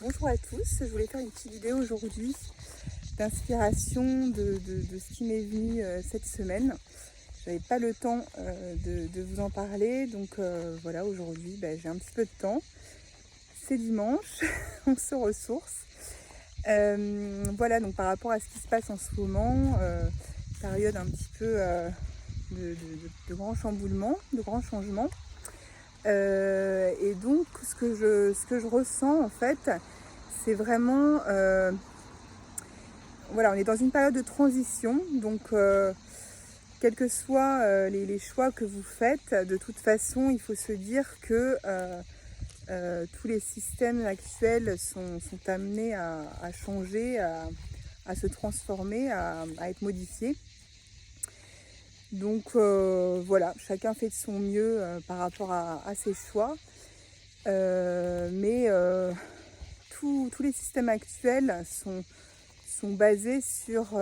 Bonjour à tous, je voulais faire une petite vidéo aujourd'hui d'inspiration de ce qui m'est venu cette semaine. J'avais pas le temps de vous en parler, donc voilà, aujourd'hui j'ai un petit peu de temps. C'est dimanche, on se ressource. Voilà, donc par rapport à ce qui se passe en ce moment, période un petit peu de grands chamboulements, de grands changements. Et donc ce que je ressens en fait, c'est vraiment voilà, on est dans une période de transition, donc quels que soient les choix que vous faites, de toute façon il faut se dire que tous les systèmes actuels sont amenés à changer, à se transformer, à être modifiés. Donc voilà, chacun fait de son mieux par rapport à ses choix. Mais tous les systèmes actuels sont basés sur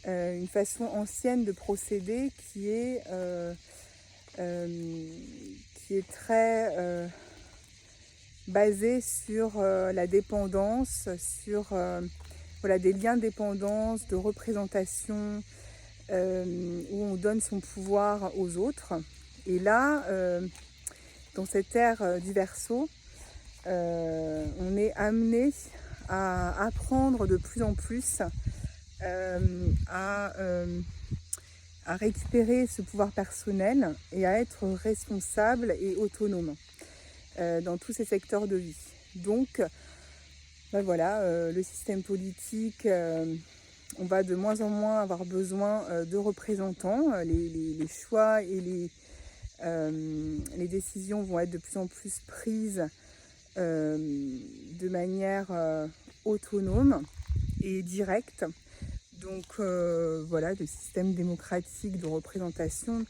une façon ancienne de procéder qui est très basée sur la dépendance, sur voilà, des liens de dépendance, de représentation, où on donne son pouvoir aux autres. Et là, dans cette ère du Verseau, on est amené à apprendre de plus en plus à récupérer ce pouvoir personnel et à être responsable et autonome dans tous ces secteurs de vie. Donc, voilà, le système politique, on va de moins en moins avoir besoin de représentants. Les choix et les décisions vont être de plus en plus prises de manière autonome et directe. Donc voilà, le système démocratique de représentation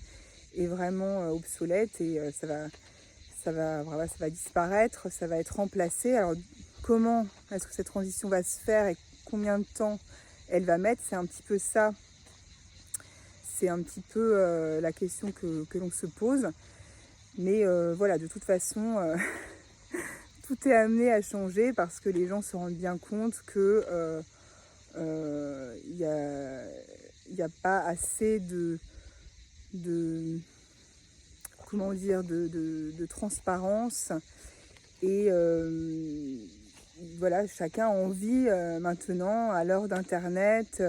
est vraiment obsolète et ça va disparaître, ça va être remplacé. Alors comment est-ce que cette transition va se faire et combien de temps elle va mettre, c'est un petit peu ça, c'est un petit peu la question que l'on se pose. Mais voilà, de toute façon, tout est amené à changer parce que les gens se rendent bien compte que y a pas assez de comment dire, de transparence. Et voilà, chacun a envie maintenant, à l'heure d'Internet,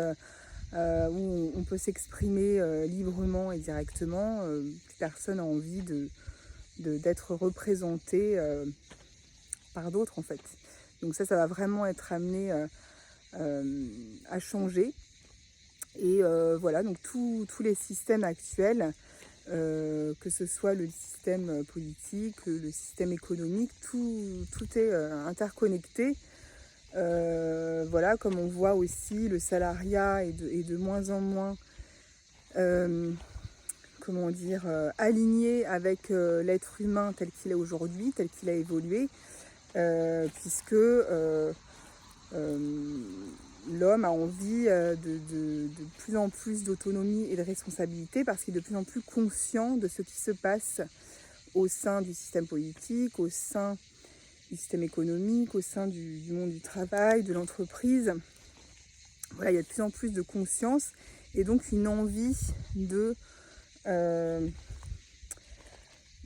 où on peut s'exprimer librement et directement, plus personne n'a envie d'être représenté par d'autres en fait. Donc ça va vraiment être amené à changer. Et voilà, donc tous les systèmes actuels, que ce soit le système politique, le système économique, tout est interconnecté. Voilà, comme on voit aussi, le salariat est de moins en moins comment dire, aligné avec l'être humain tel qu'il est aujourd'hui, tel qu'il a évolué, puisque l'homme a envie de plus en plus d'autonomie et de responsabilité parce qu'il est de plus en plus conscient de ce qui se passe au sein du système politique, au sein du système économique, au sein du monde du travail, de l'entreprise. Voilà, il y a de plus en plus de conscience et donc une envie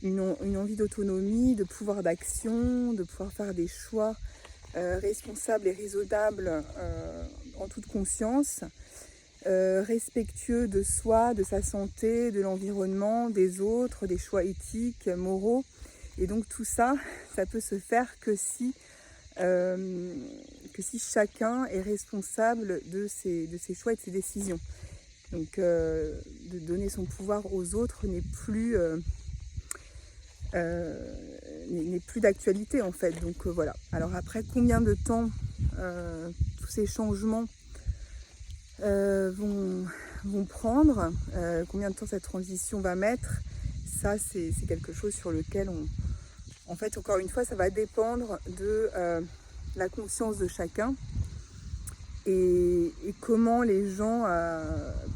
une envie d'autonomie, de pouvoir d'action, de pouvoir faire des choix responsables et raisonnables en toute conscience, respectueux de soi, de sa santé, de l'environnement, des autres, des choix éthiques, moraux. Et donc tout ça, ça peut se faire que si chacun est responsable de ses choix et de ses décisions. Donc de donner son pouvoir aux autres n'est plus d'actualité en fait. Donc voilà. Alors après, combien de temps tous ces changements vont prendre, combien de temps cette transition va mettre, ça c'est quelque chose sur lequel en fait, encore une fois, ça va dépendre de la conscience de chacun et comment les gens,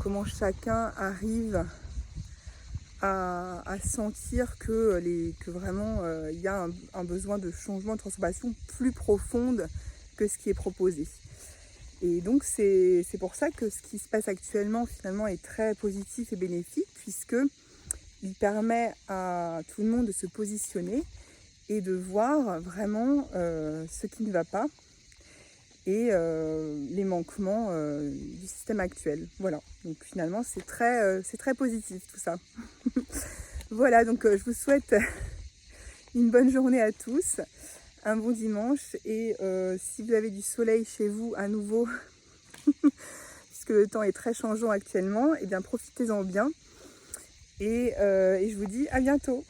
comment chacun arrive à sentir que vraiment il y a un besoin de changement, de transformation plus profonde que ce qui est proposé. Et donc c'est pour ça que ce qui se passe actuellement finalement est très positif et bénéfique, puisque il permet à tout le monde de se positionner et de voir vraiment ce qui ne va pas et les manquements du système actuel. Voilà, donc finalement c'est très positif tout ça. Voilà, donc je vous souhaite une bonne journée à tous, un bon dimanche, et si vous avez du soleil chez vous à nouveau, puisque le temps est très changeant actuellement, et bien profitez-en bien, et je vous dis à bientôt.